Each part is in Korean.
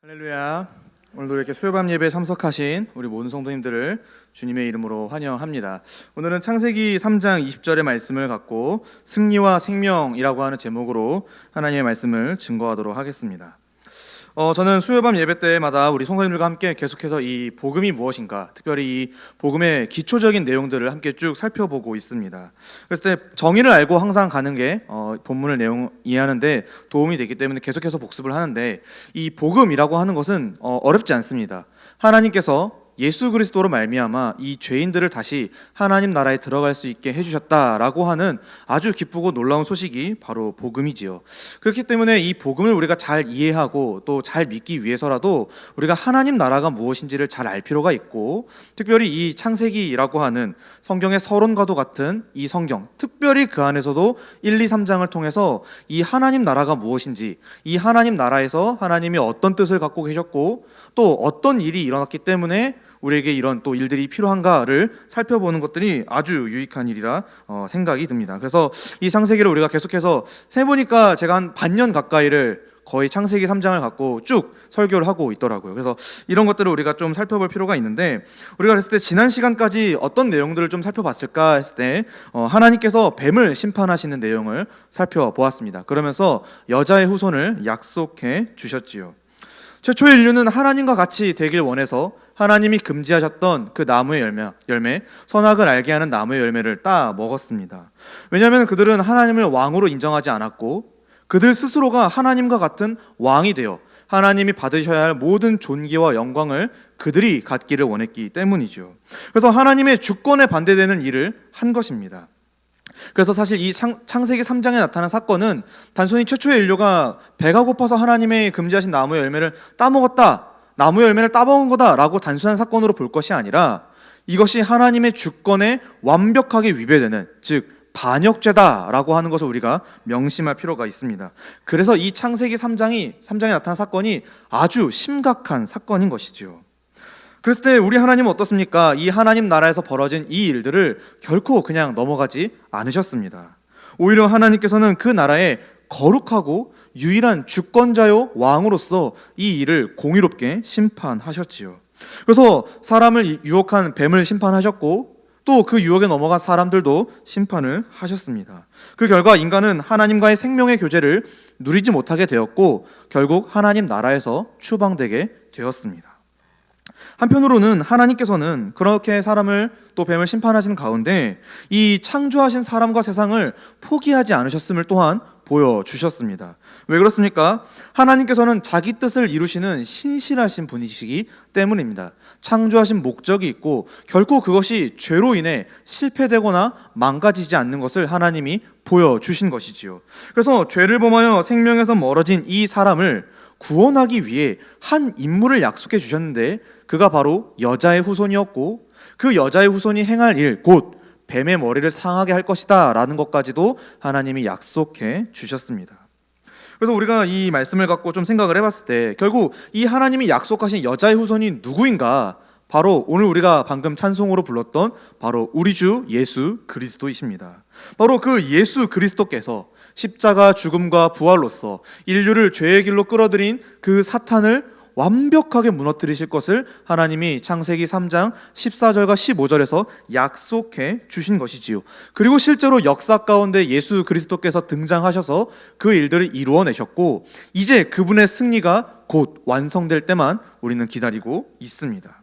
할렐루야. 오늘도 이렇게 수요밤 예배에 참석하신 우리 모든 성도님들을 주님의 이름으로 환영합니다. 오늘은 창세기 3장 20절의 말씀을 갖고 승리와 생명이라고 하는 제목으로 하나님의 말씀을 증거하도록 하겠습니다. 저는 수요밤 예배 때마다 우리 성도님들과 함께 계속해서 이 복음이 무엇인가, 특별히 이 복음의 기초적인 내용들을 함께 쭉 살펴보고 있습니다. 그랬을 때 정의를 알고 항상 가는 게 본문을 내용 이해하는데 도움이 되기 때문에 계속해서 복습을 하는데, 이 복음이라고 하는 것은 어렵지 않습니다. 하나님께서 예수 그리스도로 말미암아 이 죄인들을 다시 하나님 나라에 들어갈 수 있게 해주셨다라고 하는 아주 기쁘고 놀라운 소식이 바로 복음이지요. 그렇기 때문에 이 복음을 우리가 잘 이해하고 또 잘 믿기 위해서라도 우리가 하나님 나라가 무엇인지를 잘 알 필요가 있고, 특별히 이 창세기라고 하는 성경의 서론과도 같은 이 성경, 특별히 그 안에서도 1, 2, 3장을 통해서 이 하나님 나라가 무엇인지, 이 하나님 나라에서 하나님이 어떤 뜻을 갖고 계셨고 또 어떤 일이 일어났기 때문에 우리에게 이런 또 일들이 필요한가를 살펴보는 것들이 아주 유익한 일이라 생각이 듭니다. 그래서 이 창세기를 우리가 계속해서 세보니까 제가 한 반년 가까이를 거의 창세기 3장을 갖고 쭉 설교를 하고 있더라고요. 그래서 이런 것들을 우리가 좀 살펴볼 필요가 있는데, 우리가 그랬을 때 지난 시간까지 어떤 내용들을 좀 살펴봤을까 했을 때 하나님께서 뱀을 심판하시는 내용을 살펴보았습니다. 그러면서 여자의 후손을 약속해 주셨지요. 최초의 인류는 하나님과 같이 되길 원해서 하나님이 금지하셨던 그 나무의 열매, 선악을 알게 하는 나무의 열매를 따 먹었습니다. 왜냐하면 그들은 하나님을 왕으로 인정하지 않았고 그들 스스로가 하나님과 같은 왕이 되어 하나님이 받으셔야 할 모든 존귀와 영광을 그들이 갖기를 원했기 때문이죠. 그래서 하나님의 주권에 반대되는 일을 한 것입니다. 그래서 사실 이 창세기 3장에 나타난 사건은 단순히 최초의 인류가 배가 고파서 하나님의 금지하신 나무의 열매를 따먹었다, 나무의 열매를 따먹은 거다라고 단순한 사건으로 볼 것이 아니라, 이것이 하나님의 주권에 완벽하게 위배되는, 즉 반역죄다라고 하는 것을 우리가 명심할 필요가 있습니다. 그래서 이 창세기 3장에 나타난 사건이 아주 심각한 사건인 것이죠. 그랬을 때 우리 하나님은 어떻습니까? 이 하나님 나라에서 벌어진 이 일들을 결코 그냥 넘어가지 않으셨습니다. 오히려 하나님께서는 그 나라의 거룩하고 유일한 주권자요 왕으로서 이 일을 공의롭게 심판하셨지요. 그래서 사람을 유혹한 뱀을 심판하셨고 또 그 유혹에 넘어간 사람들도 심판을 하셨습니다. 그 결과 인간은 하나님과의 생명의 교제를 누리지 못하게 되었고 결국 하나님 나라에서 추방되게 되었습니다. 한편으로는 하나님께서는 그렇게 사람을 또 뱀을 심판하신 가운데 이 창조하신 사람과 세상을 포기하지 않으셨음을 또한 보여주셨습니다. 왜 그렇습니까? 하나님께서는 자기 뜻을 이루시는 신실하신 분이시기 때문입니다. 창조하신 목적이 있고 결코 그것이 죄로 인해 실패되거나 망가지지 않는 것을 하나님이 보여주신 것이지요. 그래서 죄를 범하여 생명에서 멀어진 이 사람을 구원하기 위해 한 인물을 약속해 주셨는데, 그가 바로 여자의 후손이었고 그 여자의 후손이 행할 일, 곧 뱀의 머리를 상하게 할 것이다 라는 것까지도 하나님이 약속해 주셨습니다. 그래서 우리가 이 말씀을 갖고 좀 생각을 해봤을 때 결국 이 하나님이 약속하신 여자의 후손이 누구인가? 바로 오늘 우리가 방금 찬송으로 불렀던 바로 우리 주 예수 그리스도이십니다. 바로 그 예수 그리스도께서 십자가 죽음과 부활로서 인류를 죄의 길로 끌어들인 그 사탄을 완벽하게 무너뜨리실 것을 하나님이 창세기 3장 14절과 15절에서 약속해 주신 것이지요. 그리고 실제로 역사 가운데 예수 그리스도께서 등장하셔서 그 일들을 이루어내셨고 이제 그분의 승리가 곧 완성될 때만 우리는 기다리고 있습니다.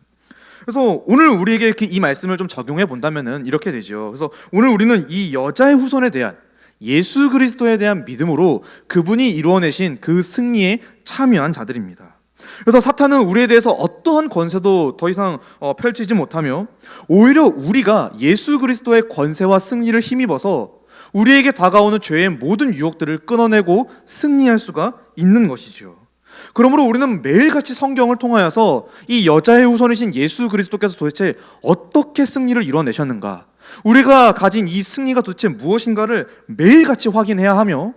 그래서 오늘 우리에게 이 말씀을 좀 적용해 본다면 이렇게 되죠. 그래서 오늘 우리는 이 여자의 후손에 대한 예수 그리스도에 대한 믿음으로 그분이 이루어내신 그 승리에 참여한 자들입니다. 그래서 사탄은 우리에 대해서 어떠한 권세도 더 이상 펼치지 못하며 오히려 우리가 예수 그리스도의 권세와 승리를 힘입어서 우리에게 다가오는 죄의 모든 유혹들을 끊어내고 승리할 수가 있는 것이죠. 그러므로 우리는 매일같이 성경을 통하여서 이 여자의 후손이신 예수 그리스도께서 도대체 어떻게 승리를 이뤄내셨는가, 우리가 가진 이 승리가 도대체 무엇인가를 매일같이 확인해야 하며,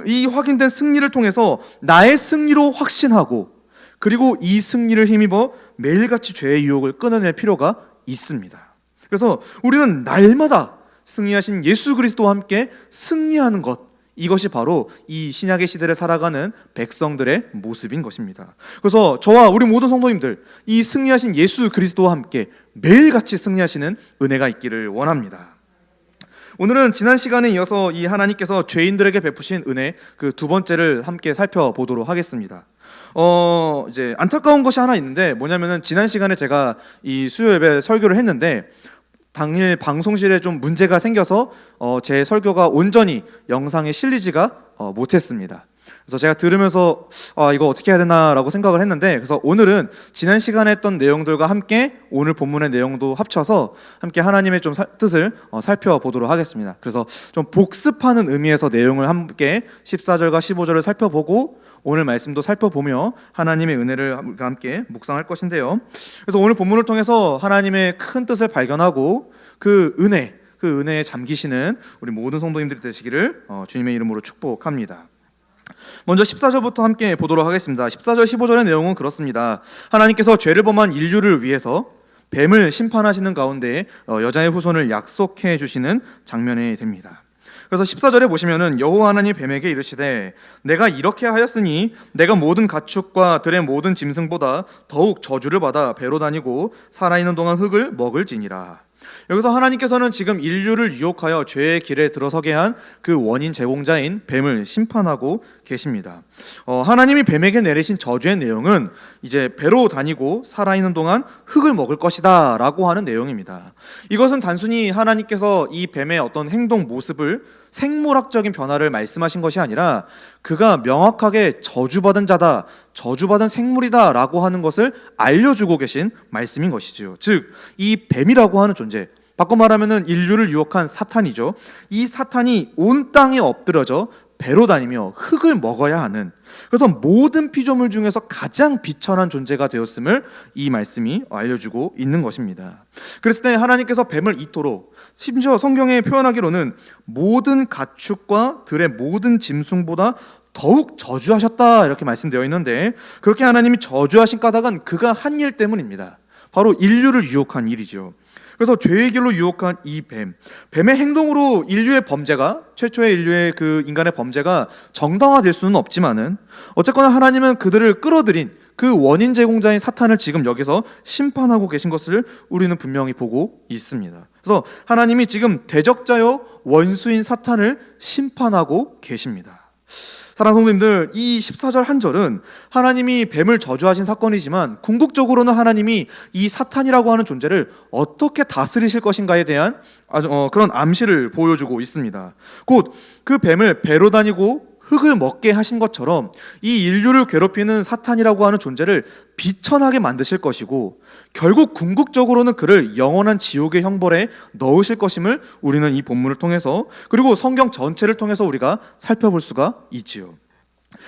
이 확인된 승리를 통해서 나의 승리로 확신하고 그리고 이 승리를 힘입어 매일같이 죄의 유혹을 끊어낼 필요가 있습니다. 그래서 우리는 날마다 승리하신 예수 그리스도와 함께 승리하는 것, 이것이 바로 이 신약의 시대를 살아가는 백성들의 모습인 것입니다. 그래서 저와 우리 모든 성도님들, 이 승리하신 예수 그리스도와 함께 매일같이 승리하시는 은혜가 있기를 원합니다. 오늘은 지난 시간에 이어서 이 하나님께서 죄인들에게 베푸신 은혜 그 두 번째를 함께 살펴보도록 하겠습니다. 이제 안타까운 것이 하나 있는데 뭐냐면은 지난 시간에 제가 이 수요 예배 설교를 했는데 당일 방송실에 좀 문제가 생겨서 제 설교가 온전히 영상에 실리지가 못했습니다. 그래서 제가 들으면서 이거 어떻게 해야 되나라고 생각을 했는데, 그래서 오늘은 지난 시간에 했던 내용들과 함께 오늘 본문의 내용도 합쳐서 함께 하나님의 좀 뜻을 살펴보도록 하겠습니다. 그래서 좀 복습하는 의미에서 내용을 함께 14절과 15절을 살펴보고 오늘 말씀도 살펴보며 하나님의 은혜를 함께 묵상할 것인데요. 그래서 오늘 본문을 통해서 하나님의 큰 뜻을 발견하고 그 은혜에 잠기시는 우리 모든 성도님들이 되시기를 주님의 이름으로 축복합니다. 먼저 14절부터 함께 보도록 하겠습니다. 14절 15절의 내용은 그렇습니다. 하나님께서 죄를 범한 인류를 위해서 뱀을 심판하시는 가운데 여자의 후손을 약속해 주시는 장면이 됩니다. 그래서 14절에 보시면은 여호와 하나님이 뱀에게 이르시되 내가 이렇게 하였으니 내가 모든 가축과 들의 모든 짐승보다 더욱 저주를 받아 배로 다니고 살아있는 동안 흙을 먹을지니라. 여기서 하나님께서는 지금 인류를 유혹하여 죄의 길에 들어서게 한 그 원인 제공자인 뱀을 심판하고 계십니다. 하나님이 뱀에게 내리신 저주의 내용은 이제 배로 다니고 살아있는 동안 흙을 먹을 것이다 라고 하는 내용입니다. 이것은 단순히 하나님께서 이 뱀의 어떤 행동 모습을 생물학적인 변화를 말씀하신 것이 아니라 그가 명확하게 저주받은 자다, 저주받은 생물이다 라고 하는 것을 알려주고 계신 말씀인 것이죠. 즉, 이 뱀이라고 하는 존재, 바꿔 말하면 인류를 유혹한 사탄이죠. 이 사탄이 온 땅에 엎드려져 배로 다니며 흙을 먹어야 하는, 그래서 모든 피조물 중에서 가장 비천한 존재가 되었음을 이 말씀이 알려주고 있는 것입니다. 그랬을 때 하나님께서 뱀을 이토록, 심지어 성경에 표현하기로는 모든 가축과 들의 모든 짐승보다 더욱 저주하셨다 이렇게 말씀되어 있는데, 그렇게 하나님이 저주하신 까닭은 그가 한 일 때문입니다. 바로 인류를 유혹한 일이죠. 그래서 죄의 길로 유혹한 이 뱀의 행동으로 인류의 범죄가, 최초의 인류의 그 인간의 범죄가 정당화될 수는 없지만은 어쨌거나 하나님은 그들을 끌어들인 그 원인 제공자인 사탄을 지금 여기서 심판하고 계신 것을 우리는 분명히 보고 있습니다. 그래서 하나님이 지금 대적자요 원수인 사탄을 심판하고 계십니다. 사랑하는 성도님들, 이 14절 한 절은 하나님이 뱀을 저주하신 사건이지만 궁극적으로는 하나님이 이 사탄이라고 하는 존재를 어떻게 다스리실 것인가에 대한 그런 암시를 보여주고 있습니다. 곧 그 뱀을 배로 다니고 흙을 먹게 하신 것처럼 이 인류를 괴롭히는 사탄이라고 하는 존재를 비천하게 만드실 것이고, 결국 궁극적으로는 그를 영원한 지옥의 형벌에 넣으실 것임을 우리는 이 본문을 통해서, 그리고 성경 전체를 통해서 우리가 살펴볼 수가 있지요.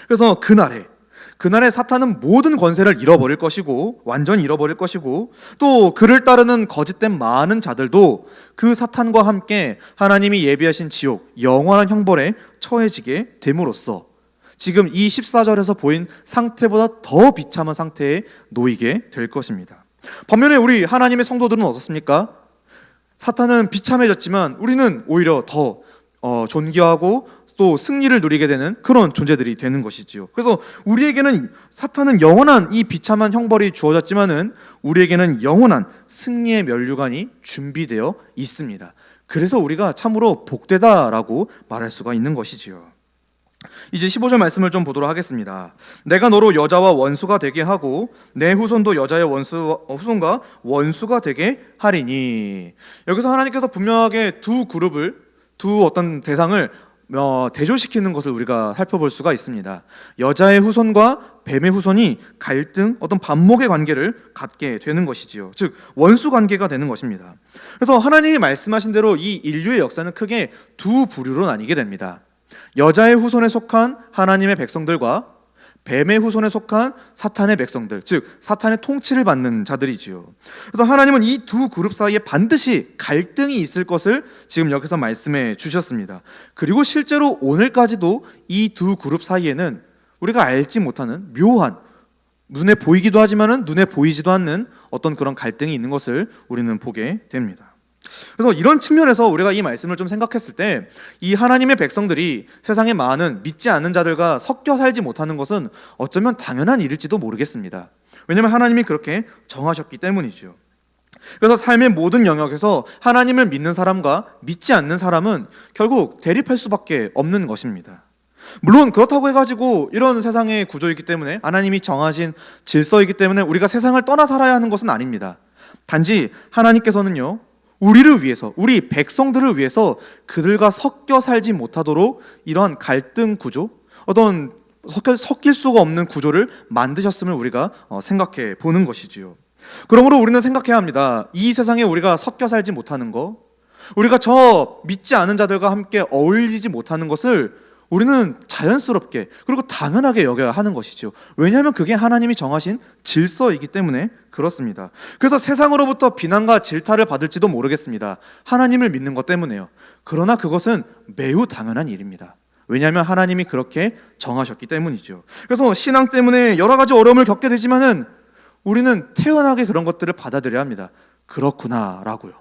그래서 그날에 사탄은 모든 권세를 잃어버릴 것이고, 완전히 잃어버릴 것이고, 또 그를 따르는 거짓된 많은 자들도 그 사탄과 함께 하나님이 예비하신 지옥, 영원한 형벌에 처해지게 됨으로써 지금 이 14절에서 보인 상태보다 더 비참한 상태에 놓이게 될 것입니다. 반면에 우리 하나님의 성도들은 어떻습니까? 사탄은 비참해졌지만 우리는 오히려 더 존귀하고 또 승리를 누리게 되는 그런 존재들이 되는 것이지요. 그래서 우리에게는 사탄은 영원한 이 비참한 형벌이 주어졌지만은 우리에게는 영원한 승리의 면류관이 준비되어 있습니다. 그래서 우리가 참으로 복되다라고 말할 수가 있는 것이지요. 이제 15절 말씀을 좀 보도록 하겠습니다. 내가 너로 여자와 원수가 되게 하고 내 후손도 여자의 후손과 원수가 되게 하리니. 여기서 하나님께서 분명하게 두 어떤 대상을 대조시키는 것을 우리가 살펴볼 수가 있습니다. 여자의 후손과 뱀의 후손이 갈등, 어떤 반목의 관계를 갖게 되는 것이지요. 즉 원수 관계가 되는 것입니다. 그래서 하나님이 말씀하신 대로 이 인류의 역사는 크게 두 부류로 나뉘게 됩니다. 여자의 후손에 속한 하나님의 백성들과 뱀의 후손에 속한 사탄의 백성들, 즉 사탄의 통치를 받는 자들이지요. 그래서 하나님은 이 두 그룹 사이에 반드시 갈등이 있을 것을 지금 여기서 말씀해 주셨습니다. 그리고 실제로 오늘까지도 이 두 그룹 사이에는 우리가 알지 못하는 묘한, 눈에 보이기도 하지만은 눈에 보이지도 않는 어떤 그런 갈등이 있는 것을 우리는 보게 됩니다. 그래서 이런 측면에서 우리가 이 말씀을 좀 생각했을 때 이 하나님의 백성들이 세상에 많은 믿지 않는 자들과 섞여 살지 못하는 것은 어쩌면 당연한 일일지도 모르겠습니다. 왜냐하면 하나님이 그렇게 정하셨기 때문이죠. 그래서 삶의 모든 영역에서 하나님을 믿는 사람과 믿지 않는 사람은 결국 대립할 수밖에 없는 것입니다. 물론 그렇다고 해가지고 이런 세상의 구조이기 때문에 하나님이 정하신 질서이기 때문에 우리가 세상을 떠나 살아야 하는 것은 아닙니다. 단지 하나님께서는요, 우리를 위해서, 우리 백성들을 위해서 그들과 섞여 살지 못하도록 이러한 갈등 구조, 어떤 섞일 수가 없는 구조를 만드셨음을 우리가 생각해 보는 것이지요. 그러므로 우리는 생각해야 합니다. 이 세상에 우리가 섞여 살지 못하는 것, 우리가 저 믿지 않은 자들과 함께 어울리지 못하는 것을 우리는 자연스럽게 그리고 당연하게 여겨야 하는 것이죠. 왜냐하면 그게 하나님이 정하신 질서이기 때문에 그렇습니다. 그래서 세상으로부터 비난과 질타를 받을지도 모르겠습니다. 하나님을 믿는 것 때문에요. 그러나 그것은 매우 당연한 일입니다. 왜냐하면 하나님이 그렇게 정하셨기 때문이죠. 그래서 신앙 때문에 여러 가지 어려움을 겪게 되지만은 우리는 태연하게 그런 것들을 받아들여야 합니다. 그렇구나 라고요.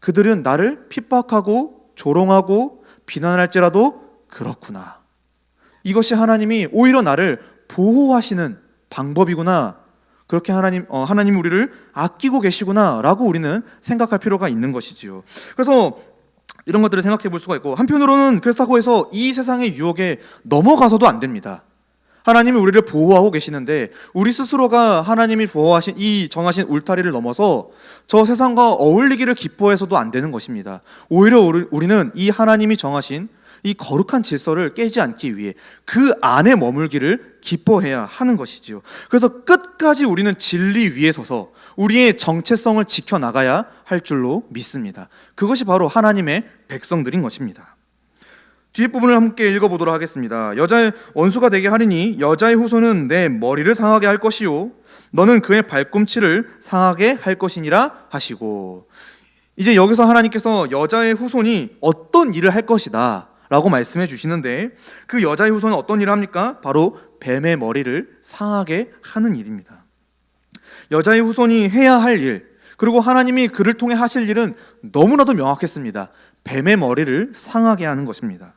그들은 나를 핍박하고 조롱하고 비난할지라도 그렇구나. 이것이 하나님이 오히려 나를 보호하시는 방법이구나. 그렇게 하나님 우리를 아끼고 계시구나 라고 우리는 생각할 필요가 있는 것이지요. 그래서 이런 것들을 생각해 볼 수가 있고, 한편으로는 그렇다고 해서 이 세상의 유혹에 넘어가서도 안 됩니다. 하나님이 우리를 보호하고 계시는데 우리 스스로가 하나님이 보호하신 이 정하신 울타리를 넘어서 저 세상과 어울리기를 기뻐해서도 안 되는 것입니다. 오히려 우리는 이 하나님이 정하신 이 거룩한 질서를 깨지 않기 위해 그 안에 머물기를 기뻐해야 하는 것이지요. 그래서 끝까지 우리는 진리 위에 서서 우리의 정체성을 지켜나가야 할 줄로 믿습니다. 그것이 바로 하나님의 백성들인 것입니다. 뒷부분을 함께 읽어보도록 하겠습니다. 여자의 원수가 되게 하리니 여자의 후손은 내 머리를 상하게 할 것이요 너는 그의 발꿈치를 상하게 할 것이니라 하시고, 이제 여기서 하나님께서 여자의 후손이 어떤 일을 할 것이다 라고 말씀해 주시는데, 그 여자의 후손은 어떤 일을 합니까? 바로 뱀의 머리를 상하게 하는 일입니다. 여자의 후손이 해야 할 일, 그리고 하나님이 그를 통해 하실 일은 너무나도 명확했습니다. 뱀의 머리를 상하게 하는 것입니다.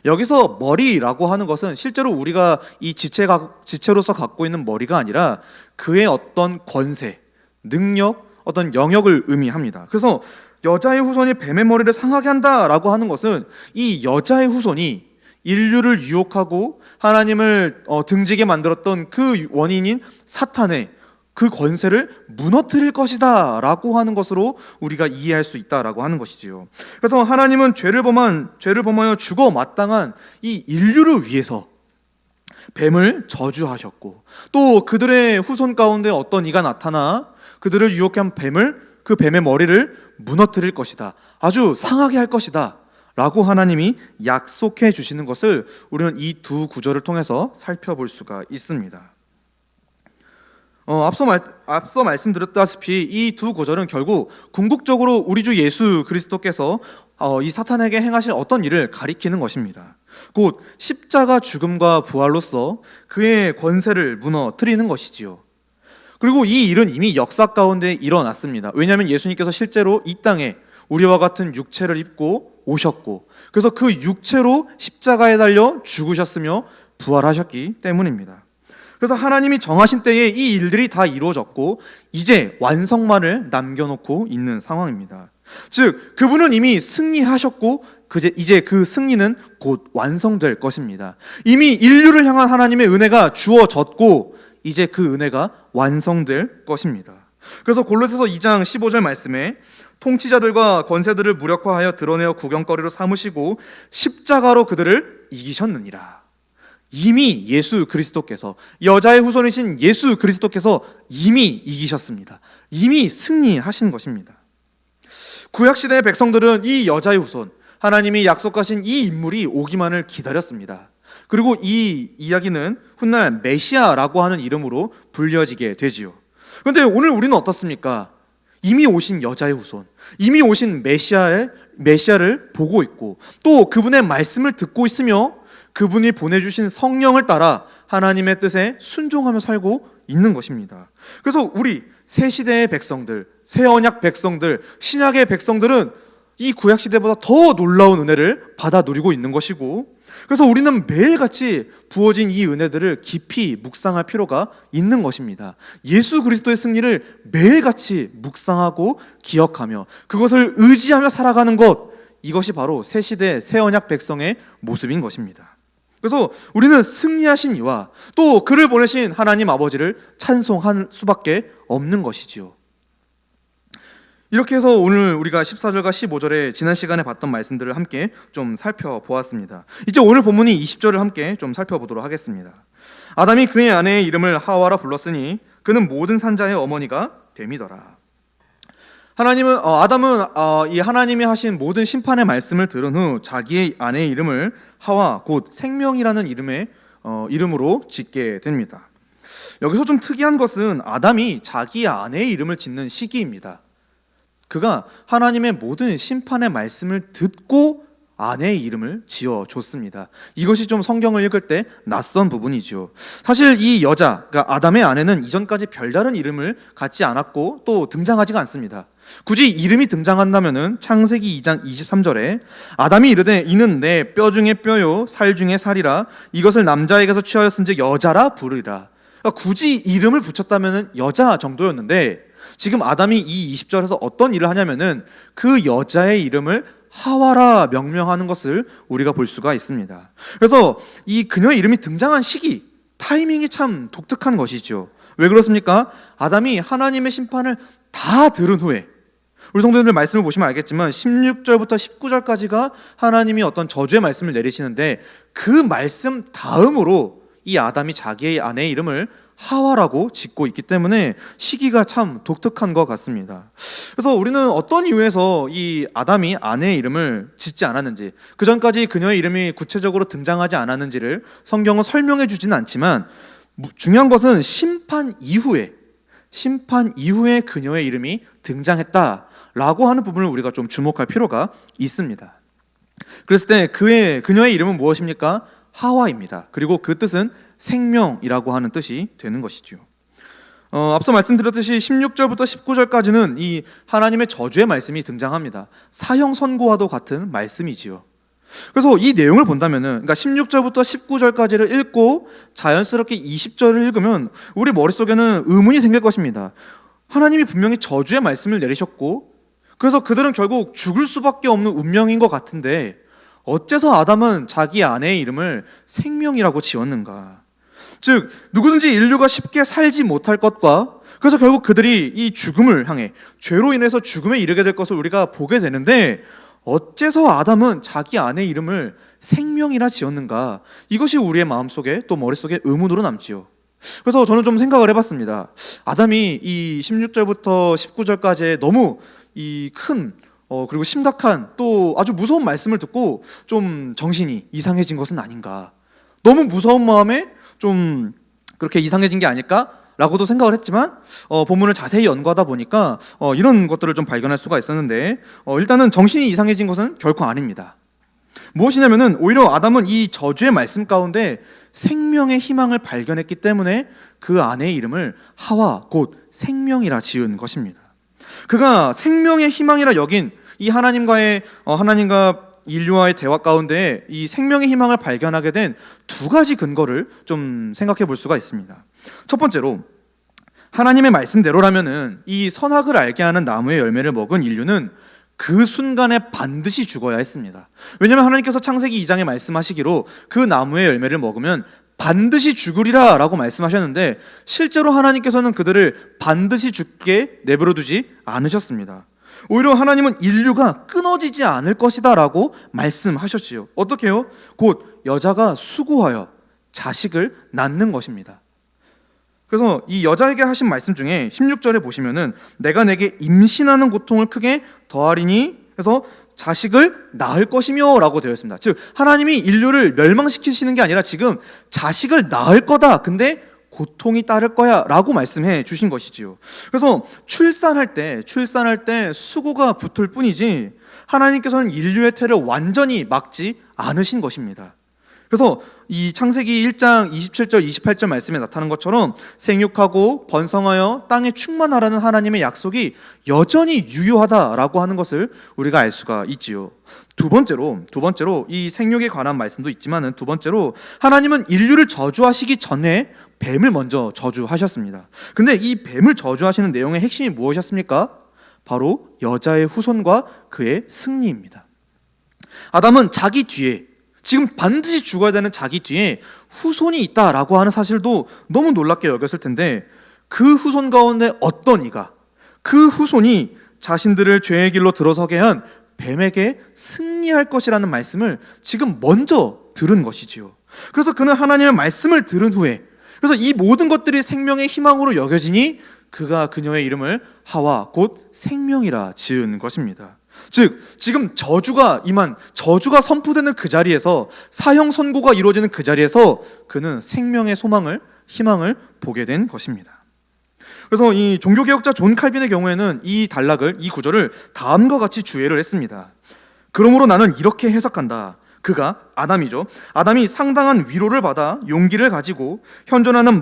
여기서 머리라고 하는 것은 실제로 우리가 이 지체로서 갖고 있는 머리가 아니라 그의 어떤 권세, 능력, 어떤 영역을 의미합니다. 그래서 여자의 후손이 뱀의 머리를 상하게 한다라고 하는 것은 이 여자의 후손이 인류를 유혹하고 하나님을 등지게 만들었던 그 원인인 사탄의 그 권세를 무너뜨릴 것이다 라고 하는 것으로 우리가 이해할 수 있다라고 하는 것이지요. 그래서 하나님은 죄를 범하여 죽어 마땅한 이 인류를 위해서 뱀을 저주하셨고, 또 그들의 후손 가운데 어떤 이가 나타나 그들을 유혹한 그 뱀의 머리를 무너뜨릴 것이다, 아주 상하게 할 것이다 라고 하나님이 약속해 주시는 것을 우리는 이 두 구절을 통해서 살펴볼 수가 있습니다. 앞서 말씀드렸다시피 이 두 구절은 결국 궁극적으로 우리 주 예수 그리스도께서 이 사탄에게 행하실 어떤 일을 가리키는 것입니다. 곧 십자가 죽음과 부활로서 그의 권세를 무너뜨리는 것이지요. 그리고 이 일은 이미 역사 가운데 일어났습니다. 왜냐하면 예수님께서 실제로 이 땅에 우리와 같은 육체를 입고 오셨고, 그래서 그 육체로 십자가에 달려 죽으셨으며 부활하셨기 때문입니다. 그래서 하나님이 정하신 때에 이 일들이 다 이루어졌고 이제 완성만을 남겨놓고 있는 상황입니다. 즉 그분은 이미 승리하셨고 이제 그 승리는 곧 완성될 것입니다. 이미 인류를 향한 하나님의 은혜가 주어졌고 이제 그 은혜가 완성될 것입니다. 그래서 골로새서 2장 15절 말씀에 통치자들과 권세들을 무력화하여 드러내어 구경거리로 삼으시고 십자가로 그들을 이기셨느니라. 이미 예수 그리스도께서, 여자의 후손이신 예수 그리스도께서 이미 이기셨습니다. 이미 승리하신 것입니다. 구약시대의 백성들은 이 여자의 후손, 하나님이 약속하신 이 인물이 오기만을 기다렸습니다. 그리고 이 이야기는 훗날 메시아라고 하는 이름으로 불려지게 되지요. 그런데 오늘 우리는 어떻습니까? 이미 오신 여자의 후손, 이미 오신 메시아를 보고 있고 또 그분의 말씀을 듣고 있으며 그분이 보내주신 성령을 따라 하나님의 뜻에 순종하며 살고 있는 것입니다. 그래서 우리 새 시대의 백성들, 새 언약 백성들, 신약의 백성들은 이 구약 시대보다 더 놀라운 은혜를 받아 누리고 있는 것이고, 그래서 우리는 매일같이 부어진 이 은혜들을 깊이 묵상할 필요가 있는 것입니다. 예수 그리스도의 승리를 매일같이 묵상하고 기억하며 그것을 의지하며 살아가는 것, 이것이 바로 새 시대 새 언약 백성의 모습인 것입니다. 그래서 우리는 승리하신 이와 또 그를 보내신 하나님 아버지를 찬송할 수밖에 없는 것이지요. 이렇게 해서 오늘 우리가 14절과 15절에 지난 시간에 봤던 말씀들을 함께 좀 살펴보았습니다. 이제 오늘 본문이 20절을 함께 좀 살펴보도록 하겠습니다. 아담이 그의 아내의 이름을 하와라 불렀으니 그는 모든 산자의 어머니가 됨이더라. 아담은 이 하나님이 하신 모든 심판의 말씀을 들은 후 자기의 아내의 이름을 하와 곧 생명이라는 이름으로 짓게 됩니다. 여기서 좀 특이한 것은 아담이 자기 아내의 이름을 짓는 시기입니다. 그가 하나님의 모든 심판의 말씀을 듣고 아내의 이름을 지어줬습니다. 이것이 좀 성경을 읽을 때 낯선 부분이죠. 사실 이 여자, 그러니까 아담의 아내는 이전까지 별다른 이름을 갖지 않았고 또 등장하지가 않습니다. 굳이 이름이 등장한다면은 창세기 2장 23절에 아담이 이르되 이는 내 뼈 중에 뼈요 살 중에 살이라 이것을 남자에게서 취하였은즉 여자라 부르리라. 그러니까 굳이 이름을 붙였다면은 여자 정도였는데 지금 아담이 이 20절에서 어떤 일을 하냐면은 그 여자의 이름을 하와라 명명하는 것을 우리가 볼 수가 있습니다. 그래서 이 그녀의 이름이 등장한 시기, 타이밍이 참 독특한 것이죠. 왜 그렇습니까? 아담이 하나님의 심판을 다 들은 후에, 우리 성도님들 말씀을 보시면 알겠지만 16절부터 19절까지가 하나님이 어떤 저주의 말씀을 내리시는데 그 말씀 다음으로 이 아담이 자기의 아내의 이름을 하와라고 짓고 있기 때문에 시기가 참 독특한 것 같습니다. 그래서 우리는 어떤 이유에서 이 아담이 아내의 이름을 짓지 않았는지, 그 전까지 그녀의 이름이 구체적으로 등장하지 않았는지를 성경은 설명해 주지는 않지만 중요한 것은 심판 이후에 그녀의 이름이 등장했다라고 하는 부분을 우리가 좀 주목할 필요가 있습니다. 그랬을 때 그녀의 이름은 무엇입니까? 하와입니다. 그리고 그 뜻은 생명이라고 하는 뜻이 되는 것이죠. 앞서 말씀드렸듯이 16절부터 19절까지는 이 하나님의 저주의 말씀이 등장합니다. 사형 선고와도 같은 말씀이지요. 그래서 이 내용을 본다면은, 그러니까 16절부터 19절까지를 읽고 자연스럽게 20절을 읽으면 우리 머릿속에는 의문이 생길 것입니다. 하나님이 분명히 저주의 말씀을 내리셨고, 그래서 그들은 결국 죽을 수밖에 없는 운명인 것 같은데 어째서 아담은 자기 아내의 이름을 생명이라고 지었는가? 즉 누구든지 인류가 쉽게 살지 못할 것과, 그래서 결국 그들이 이 죽음을 향해 죄로 인해서 죽음에 이르게 될 것을 우리가 보게 되는데 어째서 아담은 자기 아내의 이름을 생명이라 지었는가? 이것이 우리의 마음속에 또 머릿속에 의문으로 남지요. 그래서 저는 좀 생각을 해봤습니다. 아담이 이 16절부터 19절까지의 너무 이 큰 그리고 심각한 또 아주 무서운 말씀을 듣고 좀 정신이 이상해진 것은 아닌가, 너무 무서운 마음에 좀 그렇게 이상해진 게 아닐까라고도 생각을 했지만 본문을 자세히 연구하다 보니까 이런 것들을 좀 발견할 수가 있었는데 일단은 정신이 이상해진 것은 결코 아닙니다. 무엇이냐면은 오히려 아담은 이 저주의 말씀 가운데 생명의 희망을 발견했기 때문에 그 아내의 이름을 하와 곧 생명이라 지은 것입니다. 그가 생명의 희망이라 여긴 이 하나님과 인류와의 대화 가운데 이 생명의 희망을 발견하게 된 두 가지 근거를 좀 생각해 볼 수가 있습니다. 첫 번째로, 하나님의 말씀대로라면은 이 선악을 알게 하는 나무의 열매를 먹은 인류는 그 순간에 반드시 죽어야 했습니다. 왜냐하면 하나님께서 창세기 2장에 말씀하시기로 그 나무의 열매를 먹으면 반드시 죽으리라 라고 말씀하셨는데 실제로 하나님께서는 그들을 반드시 죽게 내버려 두지 않으셨습니다. 오히려 하나님은 인류가 끊어지지 않을 것이다 라고 말씀하셨지요. 어떻게 해요? 곧 여자가 수고하여 자식을 낳는 것입니다. 그래서 이 여자에게 하신 말씀 중에 16절에 보시면은 내가 내게 임신하는 고통을 크게 더하리니 해서 자식을 낳을 것이며 라고 되어 있습니다. 즉 하나님이 인류를 멸망시키시는 게 아니라 지금 자식을 낳을 거다, 근데 고통이 따를 거야 라고 말씀해 주신 것이지요. 그래서 출산할 때 수고가 붙을 뿐이지 하나님께서는 인류의 태를 완전히 막지 않으신 것입니다. 그래서 이 창세기 1장 27절 28절 말씀에 나타난 것처럼 생육하고 번성하여 땅에 충만하라는 하나님의 약속이 여전히 유효하다라고 하는 것을 우리가 알 수가 있지요. 두 번째로 이 생육에 관한 말씀도 있지만은 두 번째로 하나님은 인류를 저주하시기 전에 뱀을 먼저 저주하셨습니다. 근데 이 뱀을 저주하시는 내용의 핵심이 무엇이었습니까? 바로 여자의 후손과 그의 승리입니다. 아담은 자기 뒤에, 지금 반드시 죽어야 되는 자기 뒤에 후손이 있다라고 하는 사실도 너무 놀랍게 여겼을 텐데, 그 후손 가운데 어떤 이가, 그 후손이 자신들을 죄의 길로 들어서게 한 뱀에게 승리할 것이라는 말씀을 지금 먼저 들은 것이지요. 그래서 그는 하나님의 말씀을 들은 후에, 그래서 이 모든 것들이 생명의 희망으로 여겨지니 그가 그녀의 이름을 하와 곧 생명이라 지은 것입니다. 즉 지금 저주가 선포되는 그 자리에서, 사형 선고가 이루어지는 그 자리에서 그는 생명의 희망을 보게 된 것입니다. 그래서 이 종교개혁자 존 칼빈의 경우에는 이 구절을 다음과 같이 주의를 했습니다. 그러므로 나는 이렇게 해석한다. 그가 아담이 상당한 위로를 받아 용기를 가지고 현존하는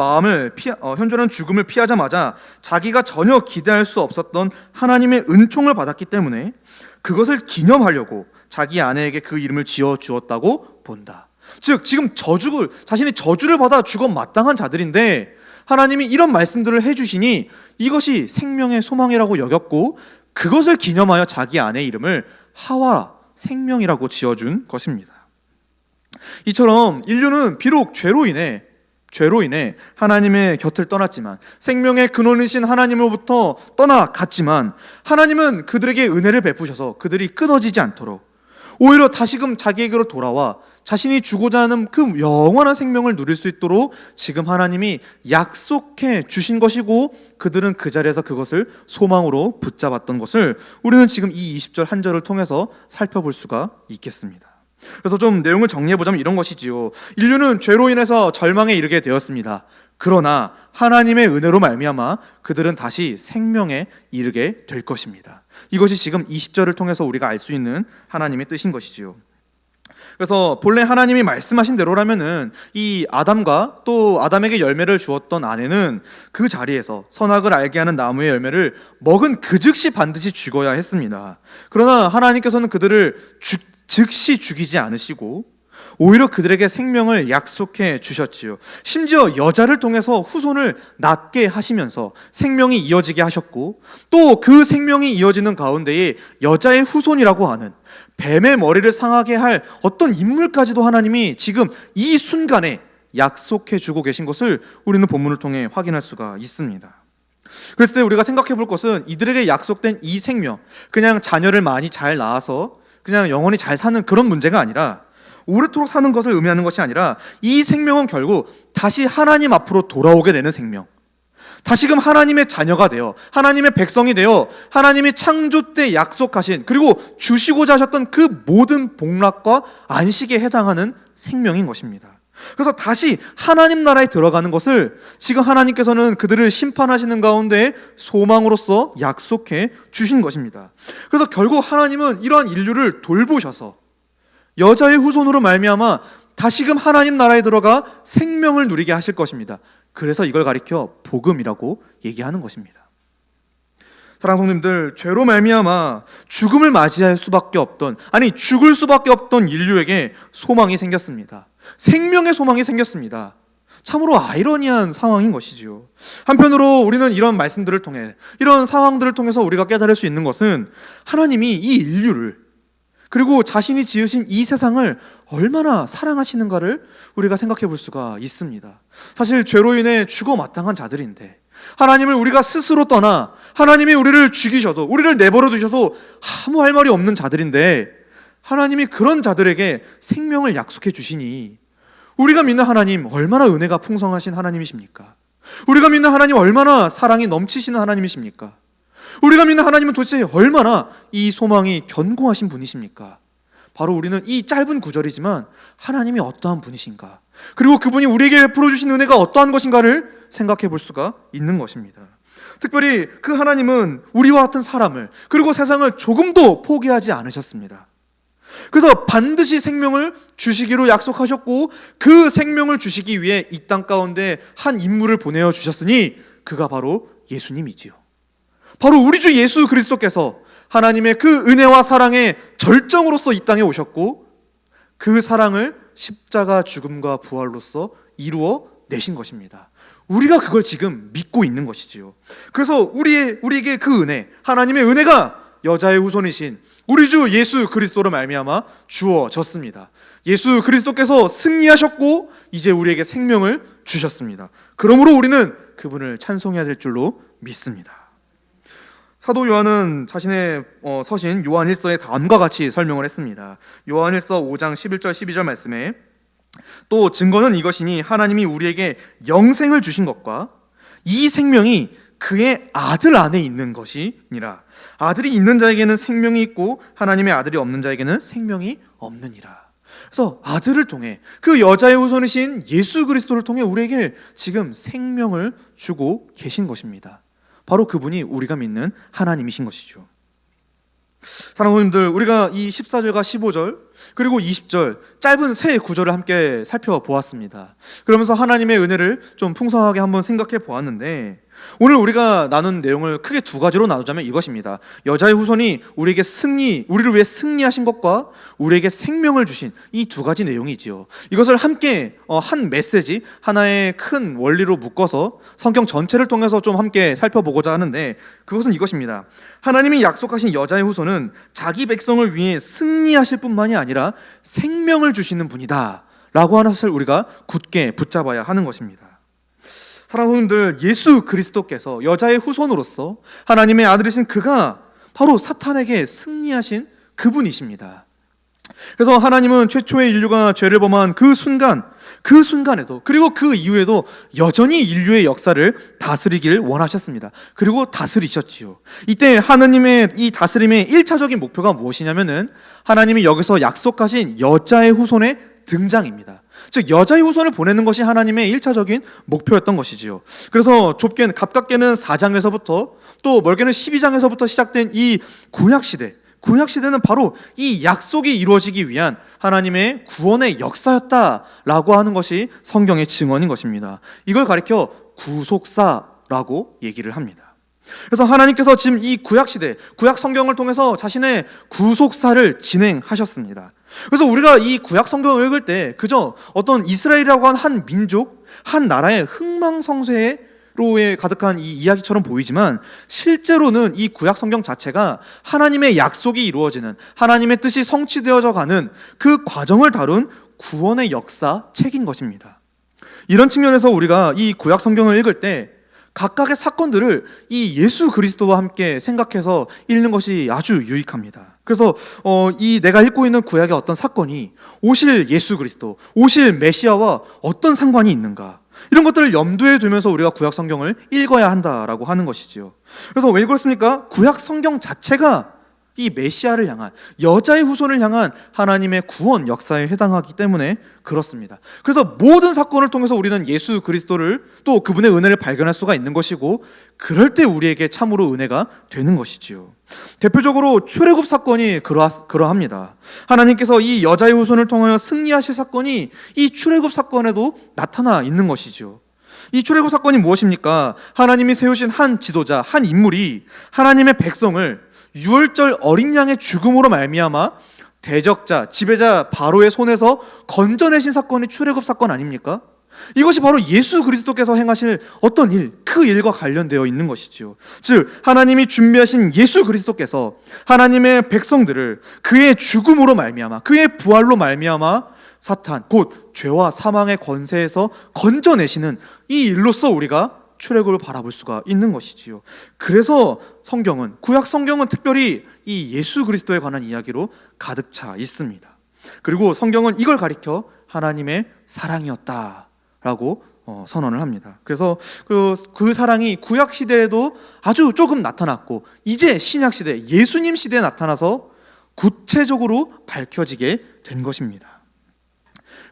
죽음을 피하자마자 자기가 전혀 기대할 수 없었던 하나님의 은총을 받았기 때문에 그것을 기념하려고 자기 아내에게 그 이름을 지어 주었다고 본다. 즉 지금 자신이 저주를 받아 죽어 마땅한 자들인데 하나님이 이런 말씀들을 해주시니 이것이 생명의 소망이라고 여겼고 그것을 기념하여 자기 아내의 이름을 하와 생명이라고 지어준 것입니다. 이처럼 인류는 비록 죄로 인해 하나님의 곁을 떠났지만, 생명의 근원이신 하나님으로부터 떠나갔지만, 하나님은 그들에게 은혜를 베푸셔서 그들이 끊어지지 않도록 오히려 다시금 자기에게로 돌아와 자신이 주고자 하는 그 영원한 생명을 누릴 수 있도록 지금 하나님이 약속해 주신 것이고, 그들은 그 자리에서 그것을 소망으로 붙잡았던 것을 우리는 지금 이 20절 한 절을 통해서 살펴볼 수가 있겠습니다. 그래서 좀 내용을 정리해보자면 이런 것이지요. 인류는 죄로 인해서 절망에 이르게 되었습니다. 그러나 하나님의 은혜로 말미암아 그들은 다시 생명에 이르게 될 것입니다. 이것이 지금 20절을 통해서 우리가 알 수 있는 하나님의 뜻인 것이지요. 그래서 본래 하나님이 말씀하신 대로라면은 이 아담과 또 아담에게 열매를 주었던 아내는 그 자리에서 선악을 알게 하는 나무의 열매를 먹은 그 즉시 반드시 죽어야 했습니다. 그러나 하나님께서는 그들을 즉시 죽이지 않으시고 오히려 그들에게 생명을 약속해 주셨지요. 심지어 여자를 통해서 후손을 낳게 하시면서 생명이 이어지게 하셨고, 또 그 생명이 이어지는 가운데에 여자의 후손이라고 하는 뱀의 머리를 상하게 할 어떤 인물까지도 하나님이 지금 이 순간에 약속해 주고 계신 것을 우리는 본문을 통해 확인할 수가 있습니다. 그랬을 때 우리가 생각해 볼 것은 이들에게 약속된 이 생명, 그냥 자녀를 많이 잘 낳아서 그냥 영원히 잘 사는 그런 문제가 아니라, 오래도록 사는 것을 의미하는 것이 아니라, 이 생명은 결국 다시 하나님 앞으로 돌아오게 되는 생명, 다시금 하나님의 자녀가 되어 하나님의 백성이 되어 하나님이 창조 때 약속하신, 그리고 주시고자 하셨던 그 모든 복락과 안식에 해당하는 생명인 것입니다. 그래서 다시 하나님 나라에 들어가는 것을 지금 하나님께서는 그들을 심판하시는 가운데 소망으로서 약속해 주신 것입니다. 그래서 결국 하나님은 이러한 인류를 돌보셔서 여자의 후손으로 말미암아 다시금 하나님 나라에 들어가 생명을 누리게 하실 것입니다. 그래서 이걸 가리켜 복음이라고 얘기하는 것입니다. 사랑하는 성도님들, 죄로 말미암아 죽음을 맞이할 수밖에 없던, 죽을 수밖에 없던 인류에게 소망이 생겼습니다. 생명의 소망이 생겼습니다. 참으로 아이러니한 상황인 것이지요. 한편으로 우리는 이런 말씀들을 통해, 이런 상황들을 통해서 우리가 깨달을 수 있는 것은 하나님이 이 인류를, 그리고 자신이 지으신 이 세상을 얼마나 사랑하시는가를 우리가 생각해 볼 수가 있습니다. 사실 죄로 인해 죽어 마땅한 자들인데, 하나님을 우리가 스스로 떠나 하나님이 우리를 죽이셔도, 우리를 내버려 두셔도 아무 할 말이 없는 자들인데, 하나님이 그런 자들에게 생명을 약속해 주시니, 우리가 믿는 하나님 얼마나 은혜가 풍성하신 하나님이십니까? 우리가 믿는 하나님 얼마나 사랑이 넘치시는 하나님이십니까? 우리가 믿는 하나님은 도대체 얼마나 이 소망이 견고하신 분이십니까? 바로 우리는 이 짧은 구절이지만 하나님이 어떠한 분이신가, 그리고 그분이 우리에게 베풀어 주신 은혜가 어떠한 것인가를 생각해 볼 수가 있는 것입니다. 특별히 그 하나님은 우리와 같은 사람을, 그리고 세상을 조금도 포기하지 않으셨습니다. 그래서 반드시 생명을 주시기로 약속하셨고 그 생명을 주시기 위해 이 땅 가운데 한 인물을 보내어 주셨으니 그가 바로 예수님이지요. 바로 우리 주 예수 그리스도께서 하나님의 그 은혜와 사랑의 절정으로서 이 땅에 오셨고 그 사랑을 십자가 죽음과 부활로서 이루어 내신 것입니다. 우리가 그걸 지금 믿고 있는 것이지요. 그래서 우리에게 그 은혜, 하나님의 은혜가 여자의 후손이신 우리 주 예수 그리스도로 말미암아 주어졌습니다. 예수 그리스도께서 승리하셨고 이제 우리에게 생명을 주셨습니다. 그러므로 우리는 그분을 찬송해야 될 줄로 믿습니다. 사도 요한은 자신의 서신 요한 1서에 다음과 같이 설명을 했습니다. 요한 1서 5장 11절 12절 말씀에 또 증거는 이것이니 하나님이 우리에게 영생을 주신 것과 이 생명이 그의 아들 안에 있는 것이니라. 아들이 있는 자에게는 생명이 있고 하나님의 아들이 없는 자에게는 생명이 없느니라. 그래서 아들을 통해 그 여자의 후손이신 예수 그리스도를 통해 우리에게 지금 생명을 주고 계신 것입니다. 바로 그분이 우리가 믿는 하나님이신 것이죠. 사랑하는 성도님들, 우리가 이 14절과 15절 그리고 20절 짧은 세 구절을 함께 살펴보았습니다. 그러면서 하나님의 은혜를 좀 풍성하게 한번 생각해 보았는데 오늘 우리가 나눈 내용을 크게 두 가지로 나누자면 이것입니다. 여자의 후손이 우리를 위해 승리하신 것과 우리에게 생명을 주신 이 두 가지 내용이지요. 이것을 함께 한 메시지, 하나의 큰 원리로 묶어서 성경 전체를 통해서 좀 함께 살펴보고자 하는데 그것은 이것입니다. 하나님이 약속하신 여자의 후손은 자기 백성을 위해 승리하실 뿐만이 아니라 생명을 주시는 분이다 라고 하는 것을 우리가 굳게 붙잡아야 하는 것입니다. 사랑하는 성도님들, 예수 그리스도께서 여자의 후손으로서 하나님의 아들이신 그가 바로 사탄에게 승리하신 그분이십니다. 그래서 하나님은 최초의 인류가 죄를 범한 그 순간에도 그리고 그 이후에도 여전히 인류의 역사를 다스리길 원하셨습니다. 그리고 다스리셨지요. 이때 하나님의 이 다스림의 1차적인 목표가 무엇이냐면은 하나님이 여기서 약속하신 여자의 후손의 등장입니다. 즉 여자의 후손을 보내는 것이 하나님의 1차적인 목표였던 것이지요. 그래서 가깝게는 4장에서부터 또 멀게는 12장에서부터 시작된 이 구약시대는 바로 이 약속이 이루어지기 위한 하나님의 구원의 역사였다라고 하는 것이 성경의 증언인 것입니다. 이걸 가리켜 구속사라고 얘기를 합니다. 그래서 하나님께서 지금 이 구약시대, 구약 성경을 통해서 자신의 구속사를 진행하셨습니다. 그래서 우리가 이 구약 성경을 읽을 때 그저 어떤 이스라엘이라고 하는 한 민족, 한 나라의 흥망성쇠로에 가득한 이 이야기처럼 보이지만 실제로는 이 구약 성경 자체가 하나님의 약속이 이루어지는, 하나님의 뜻이 성취되어져 가는 그 과정을 다룬 구원의 역사 책인 것입니다. 이런 측면에서 우리가 이 구약 성경을 읽을 때 각각의 사건들을 이 예수 그리스도와 함께 생각해서 읽는 것이 아주 유익합니다. 그래서 이 내가 읽고 있는 구약의 어떤 사건이 오실 예수 그리스도, 오실 메시아와 어떤 상관이 있는가, 이런 것들을 염두에 두면서 우리가 구약 성경을 읽어야 한다라고 하는 것이지요. 그래서 왜 그렇습니까? 구약 성경 자체가 이 메시아를 향한, 여자의 후손을 향한 하나님의 구원 역사에 해당하기 때문에 그렇습니다. 그래서 모든 사건을 통해서 우리는 예수 그리스도를, 또 그분의 은혜를 발견할 수가 있는 것이고, 그럴 때 우리에게 참으로 은혜가 되는 것이지요. 대표적으로 출애굽 사건이 그러합니다. 하나님께서 이 여자의 후손을 통하여 승리하실 사건이 이 출애굽 사건에도 나타나 있는 것이죠. 이 출애굽 사건이 무엇입니까? 하나님이 세우신 한 지도자, 한 인물이 하나님의 백성을 유월절 어린 양의 죽음으로 말미암아 대적자, 지배자 바로의 손에서 건져내신 사건이 출애굽 사건 아닙니까? 이것이 바로 예수 그리스도께서 행하실 어떤 일, 그 일과 관련되어 있는 것이지요. 즉 하나님이 준비하신 예수 그리스도께서 하나님의 백성들을 그의 죽음으로 말미암아, 그의 부활로 말미암아 사탄, 곧 죄와 사망의 권세에서 건져내시는 이 일로서 우리가 출애굽을 바라볼 수가 있는 것이지요. 그래서 구약 성경은 특별히 이 예수 그리스도에 관한 이야기로 가득 차 있습니다. 그리고 성경은 이걸 가리켜 하나님의 사랑이었다라고 선언을 합니다. 그래서 그 사랑이 구약 시대에도 아주 조금 나타났고, 이제 신약 시대, 예수님 시대에 나타나서 구체적으로 밝혀지게 된 것입니다.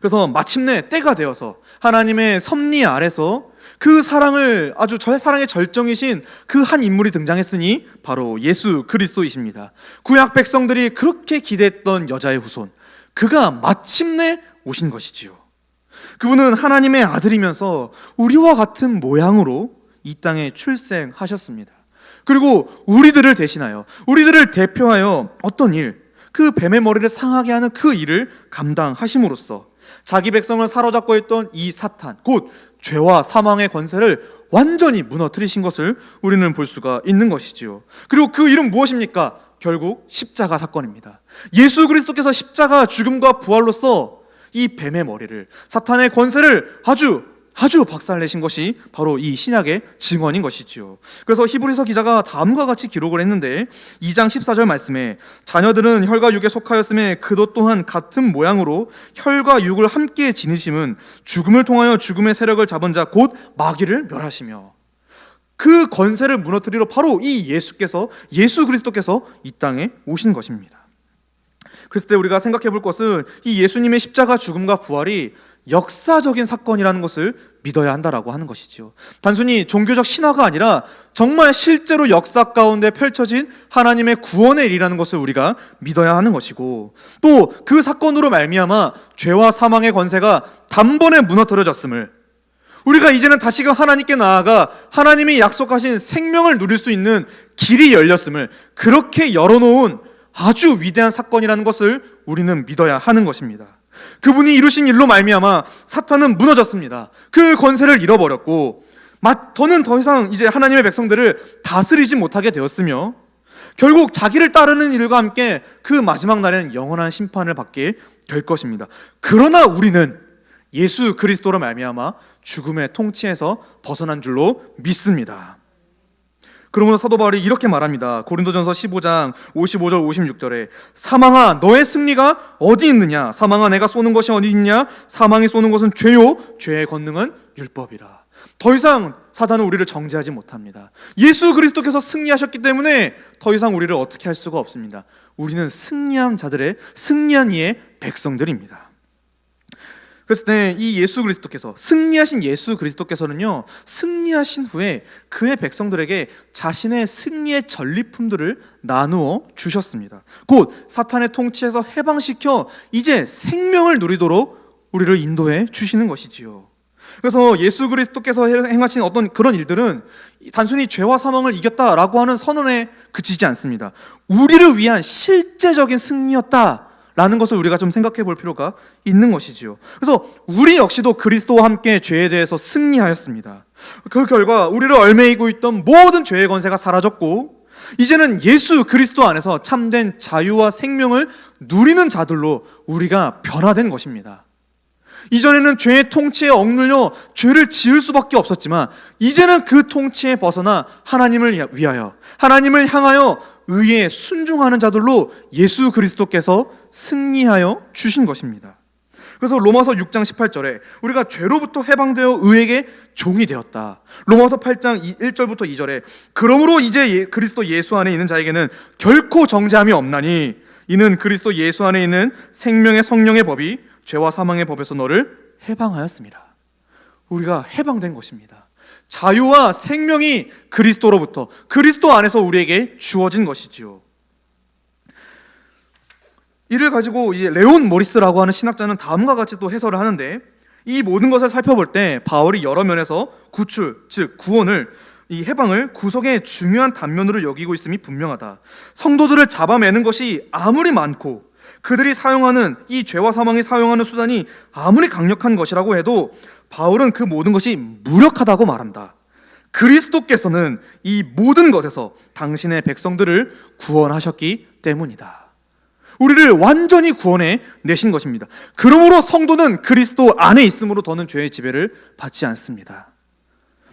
그래서 마침내 때가 되어서 하나님의 섭리 아래서 그 사랑을 아주 사랑의 절정이신 그 한 인물이 등장했으니 바로 예수 그리스도이십니다. 구약 백성들이 그렇게 기대했던 여자의 후손, 그가 마침내 오신 것이지요. 그분은 하나님의 아들이면서 우리와 같은 모양으로 이 땅에 출생하셨습니다. 그리고 우리들을 대신하여, 우리들을 대표하여 어떤 일, 그 뱀의 머리를 상하게 하는 그 일을 감당하심으로써 자기 백성을 사로잡고 있던 이 사탄, 곧 죄와 사망의 권세를 완전히 무너뜨리신 것을 우리는 볼 수가 있는 것이지요. 그리고 그 일은 무엇입니까? 결국 십자가 사건입니다. 예수 그리스도께서 십자가 죽음과 부활로써 이 뱀의 머리를, 사탄의 권세를 아주 박살내신 것이 바로 이 신약의 증언인 것이지요. 그래서 히브리서 기자가 다음과 같이 기록을 했는데 2장 14절 말씀에 자녀들은 혈과 육에 속하였음에 그도 또한 같은 모양으로 혈과 육을 함께 지니심은 죽음을 통하여 죽음의 세력을 잡은 자 곧 마귀를 멸하시며, 그 권세를 무너뜨리러 바로 이 예수 그리스도께서 이 땅에 오신 것입니다. 그랬을 때 우리가 생각해 볼 것은 이 예수님의 십자가 죽음과 부활이 역사적인 사건이라는 것을 믿어야 한다라고 하는 것이지요. 단순히 종교적 신화가 아니라 정말 실제로 역사 가운데 펼쳐진 하나님의 구원의 일이라는 것을 우리가 믿어야 하는 것이고, 또 그 사건으로 말미암아 죄와 사망의 권세가 단번에 무너뜨려졌음을, 우리가 이제는 다시금 하나님께 나아가 하나님이 약속하신 생명을 누릴 수 있는 길이 열렸음을, 그렇게 열어놓은 아주 위대한 사건이라는 것을 우리는 믿어야 하는 것입니다. 그분이 이루신 일로 말미암아 사탄은 무너졌습니다. 그 권세를 잃어버렸고 더는 더 이상 이제 하나님의 백성들을 다스리지 못하게 되었으며, 결국 자기를 따르는 일과 함께 그 마지막 날에는 영원한 심판을 받게 될 것입니다. 그러나 우리는 예수 그리스도로 말미암아 죽음의 통치에서 벗어난 줄로 믿습니다. 그러므로 사도 바울이 이렇게 말합니다. 고린도전서 15장 55절 56절에 사망아 너의 승리가 어디 있느냐? 사망아 내가 쏘는 것이 어디 있냐? 사망이 쏘는 것은 죄요 죄의 권능은 율법이라. 더 이상 사단은 우리를 정죄하지 못합니다. 예수 그리스도께서 승리하셨기 때문에 더 이상 우리를 어떻게 할 수가 없습니다. 우리는 승리한 자들의, 승리한 이의 백성들입니다. 그랬을 때 이 예수 그리스도께서, 승리하신 예수 그리스도께서는요, 승리하신 후에 그의 백성들에게 자신의 승리의 전리품들을 나누어 주셨습니다. 곧 사탄의 통치에서 해방시켜 이제 생명을 누리도록 우리를 인도해 주시는 것이지요. 그래서 예수 그리스도께서 행하신 어떤 그런 일들은 단순히 죄와 사망을 이겼다라고 하는 선언에 그치지 않습니다. 우리를 위한 실제적인 승리였다 라는 것을 우리가 좀 생각해 볼 필요가 있는 것이지요. 그래서 우리 역시도 그리스도와 함께 죄에 대해서 승리하였습니다. 그 결과 우리를 얽매이고 있던 모든 죄의 권세가 사라졌고, 이제는 예수 그리스도 안에서 참된 자유와 생명을 누리는 자들로 우리가 변화된 것입니다. 이전에는 죄의 통치에 억눌려 죄를 지을 수밖에 없었지만 이제는 그 통치에 벗어나 하나님을 위하여, 하나님을 향하여 의에 순종하는 자들로 예수 그리스도께서 승리하여 주신 것입니다. 그래서 로마서 6장 18절에 우리가 죄로부터 해방되어 의에게 종이 되었다. 로마서 8장 1절부터 2절에 그러므로 이제 그리스도 예수 안에 있는 자에게는 결코 정죄함이 없나니 이는 그리스도 예수 안에 있는 생명의 성령의 법이 죄와 사망의 법에서 너를 해방하였습니다. 우리가 해방된 것입니다. 자유와 생명이 그리스도로부터, 그리스도 안에서 우리에게 주어진 것이지요. 이를 가지고 이제 레온 모리스라고 하는 신학자는 다음과 같이 또 해설을 하는데, 이 모든 것을 살펴볼 때 바울이 여러 면에서 구출, 즉 구원을, 이 해방을 구속의 중요한 단면으로 여기고 있음이 분명하다. 성도들을 잡아매는 것이 아무리 많고 그들이 사용하는, 이 죄와 사망이 사용하는 수단이 아무리 강력한 것이라고 해도 바울은 그 모든 것이 무력하다고 말한다. 그리스도께서는 이 모든 것에서 당신의 백성들을 구원하셨기 때문이다. 우리를 완전히 구원해 내신 것입니다. 그러므로 성도는 그리스도 안에 있으므로 더는 죄의 지배를 받지 않습니다.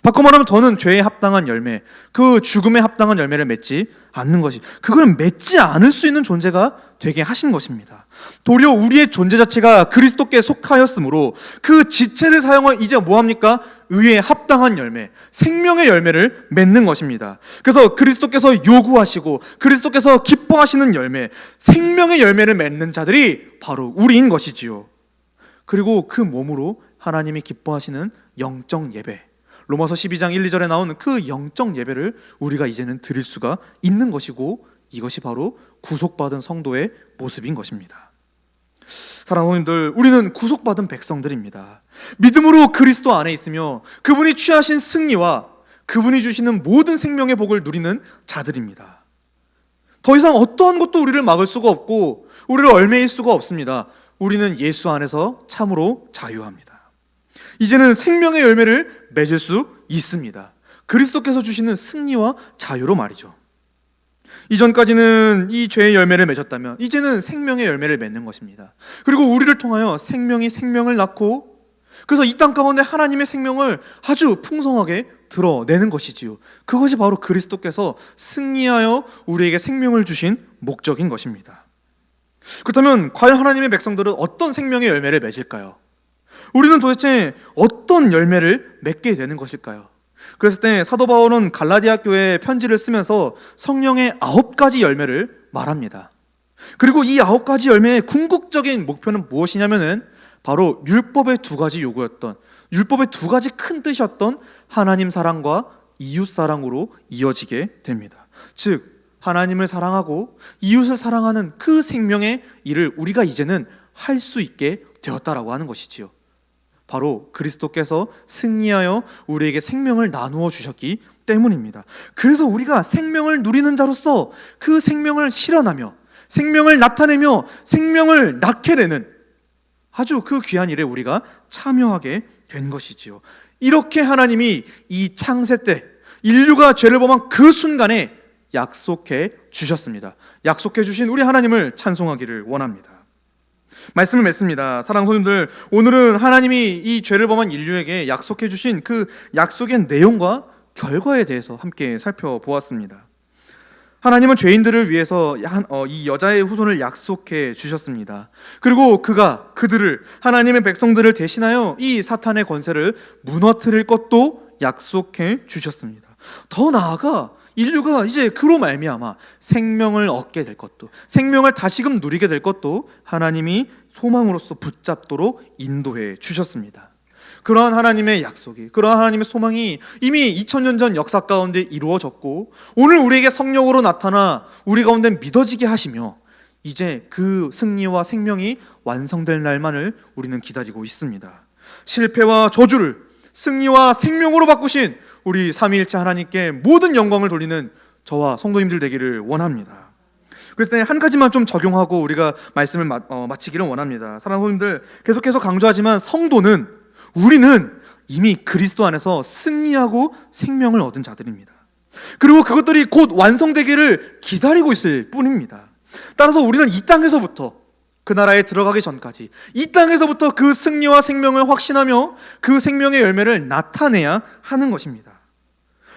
바꿔 말하면 더는 죄에 합당한 열매, 그 죽음에 합당한 열매를 맺지 않는 것이, 그걸 맺지 않을 수 있는 존재가 되게 하신 것입니다. 도리어 우리의 존재 자체가 그리스도께 속하였으므로 그 지체를 사용하 이제 뭐합니까? 의에 합당한 열매, 생명의 열매를 맺는 것입니다. 그래서 그리스도께서 요구하시고 그리스도께서 기뻐하시는 열매, 생명의 열매를 맺는 자들이 바로 우리인 것이지요. 그리고 그 몸으로 하나님이 기뻐하시는 영적 예배, 로마서 12장 1, 2절에 나오는 그 영적 예배를 우리가 이제는 드릴 수가 있는 것이고, 이것이 바로 구속받은 성도의 모습인 것입니다. 사랑하는 성도님들, 우리는 구속받은 백성들입니다. 믿음으로 그리스도 안에 있으며 그분이 취하신 승리와 그분이 주시는 모든 생명의 복을 누리는 자들입니다. 더 이상 어떠한 것도 우리를 막을 수가 없고 우리를 얽매일 수가 없습니다. 우리는 예수 안에서 참으로 자유합니다. 이제는 생명의 열매를 맺을 수 있습니다. 그리스도께서 주시는 승리와 자유로 말이죠. 이전까지는 이 죄의 열매를 맺었다면 이제는 생명의 열매를 맺는 것입니다. 그리고 우리를 통하여 생명이 생명을 낳고, 그래서 이 땅 가운데 하나님의 생명을 아주 풍성하게 드러내는 것이지요. 그것이 바로 그리스도께서 승리하여 우리에게 생명을 주신 목적인 것입니다. 그렇다면 과연 하나님의 백성들은 어떤 생명의 열매를 맺을까요? 우리는 도대체 어떤 열매를 맺게 되는 것일까요? 그랬을 때 사도 바울은 갈라디아 교회에 편지를 쓰면서 성령의 9가지 열매를 말합니다. 그리고 이 9가지 열매의 궁극적인 목표는 무엇이냐면은 바로 율법의 2가지 요구였던, 율법의 2가지 큰 뜻이었던 하나님 사랑과 이웃 사랑으로 이어지게 됩니다. 즉 하나님을 사랑하고 이웃을 사랑하는 그 생명의 일을 우리가 이제는 할 수 있게 되었다라고 하는 것이지요. 바로 그리스도께서 승리하여 우리에게 생명을 나누어 주셨기 때문입니다. 그래서 우리가 생명을 누리는 자로서 그 생명을 실현하며 생명을 나타내며 생명을 낳게 되는 아주 그 귀한 일에 우리가 참여하게 된 것이지요. 이렇게 하나님이 이 창세 때 인류가 죄를 범한 그 순간에 약속해 주셨습니다. 약속해 주신 우리 하나님을 찬송하기를 원합니다. 말씀을 맺습니다. 사랑하는 성도님들, 오늘은 하나님이 이 죄를 범한 인류에게 약속해 주신 그 약속의 내용과 결과에 대해서 함께 살펴보았습니다. 하나님은 죄인들을 위해서 이 여자의 후손을 약속해 주셨습니다. 그리고 그들을, 하나님의 백성들을 대신하여 이 사탄의 권세를 무너뜨릴 것도 약속해 주셨습니다. 더 나아가 인류가 이제 그로 말미암아 생명을 얻게 될 것도, 생명을 다시금 누리게 될 것도 하나님이 소망으로서 붙잡도록 인도해 주셨습니다. 그러한 하나님의 약속이, 그러한 하나님의 소망이 이미 2000년 전 역사 가운데 이루어졌고, 오늘 우리에게 성령으로 나타나 우리 가운데 믿어지게 하시며 이제 그 승리와 생명이 완성될 날만을 우리는 기다리고 있습니다. 실패와 저주를 승리와 생명으로 바꾸신 우리 삼위일체 하나님께 모든 영광을 돌리는 저와 성도님들 되기를 원합니다. 그래서 한 가지만 좀 적용하고 우리가 말씀을 마치기를 원합니다. 사랑하는 성도님들, 계속해서 강조하지만 우리는 이미 그리스도 안에서 승리하고 생명을 얻은 자들입니다. 그리고 그것들이 곧 완성되기를 기다리고 있을 뿐입니다. 따라서 우리는 이 땅에서부터 그 나라에 들어가기 전까지 이 땅에서부터 그 승리와 생명을 확신하며 그 생명의 열매를 나타내야 하는 것입니다.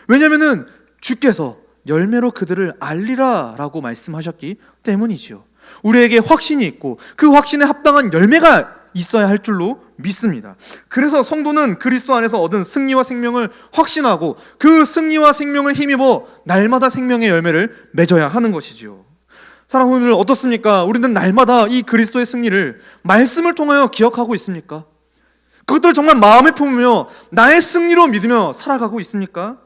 왜냐하면 주께서 열매로 그들을 알리라 라고 말씀하셨기 때문이지요. 우리에게 확신이 있고 그 확신에 합당한 열매가 있어야 할 줄로 믿습니다. 그래서 성도는 그리스도 안에서 얻은 승리와 생명을 확신하고 그 승리와 생명을 힘입어 날마다 생명의 열매를 맺어야 하는 것이지요. 사랑하는 분들, 어떻습니까? 우리는 날마다 이 그리스도의 승리를 말씀을 통하여 기억하고 있습니까? 그것들을 정말 마음에 품으며 나의 승리로 믿으며 살아가고 있습니까?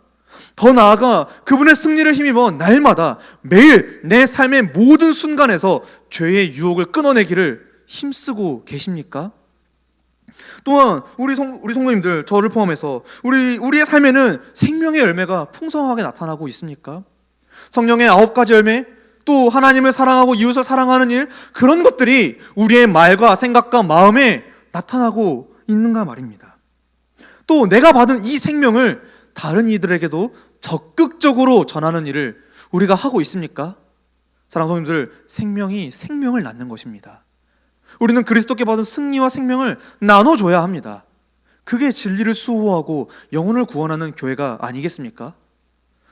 더 나아가 그분의 승리를 힘입어 날마다 매일 내 삶의 모든 순간에서 죄의 유혹을 끊어내기를 힘쓰고 계십니까? 또한 우리 성도님들, 저를 포함해서 우리의 삶에는 생명의 열매가 풍성하게 나타나고 있습니까? 성령의 9가지 열매, 또 하나님을 사랑하고 이웃을 사랑하는 일, 그런 것들이 우리의 말과 생각과 마음에 나타나고 있는가 말입니다. 또 내가 받은 이 생명을 다른 이들에게도 적극적으로 전하는 일을 우리가 하고 있습니까? 사랑하는 성도님들, 생명이 생명을 낳는 것입니다. 우리는 그리스도께 받은 승리와 생명을 나눠줘야 합니다. 그게 진리를 수호하고 영혼을 구원하는 교회가 아니겠습니까?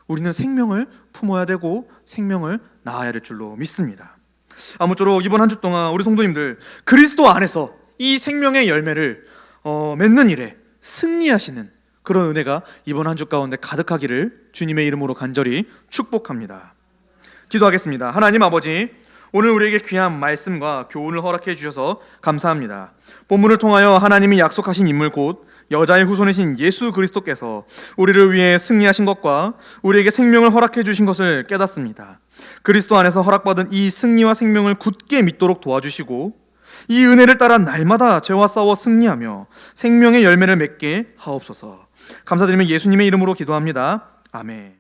우리는 생명을 품어야 되고 생명을 낳아야 될 줄로 믿습니다. 아무쪼록 이번 한 주 동안 우리 성도님들, 그리스도 안에서 이 생명의 열매를 맺는 일에 승리하시는 그런 은혜가 이번 한 주 가운데 가득하기를 주님의 이름으로 간절히 축복합니다. 기도하겠습니다. 하나님 아버지, 오늘 우리에게 귀한 말씀과 교훈을 허락해 주셔서 감사합니다. 본문을 통하여 하나님이 약속하신 인물 곧 여자의 후손이신 예수 그리스도께서 우리를 위해 승리하신 것과 우리에게 생명을 허락해 주신 것을 깨닫습니다. 그리스도 안에서 허락받은 이 승리와 생명을 굳게 믿도록 도와주시고 이 은혜를 따라 날마다 죄와 싸워 승리하며 생명의 열매를 맺게 하옵소서. 감사드리며 예수님의 이름으로 기도합니다. 아멘.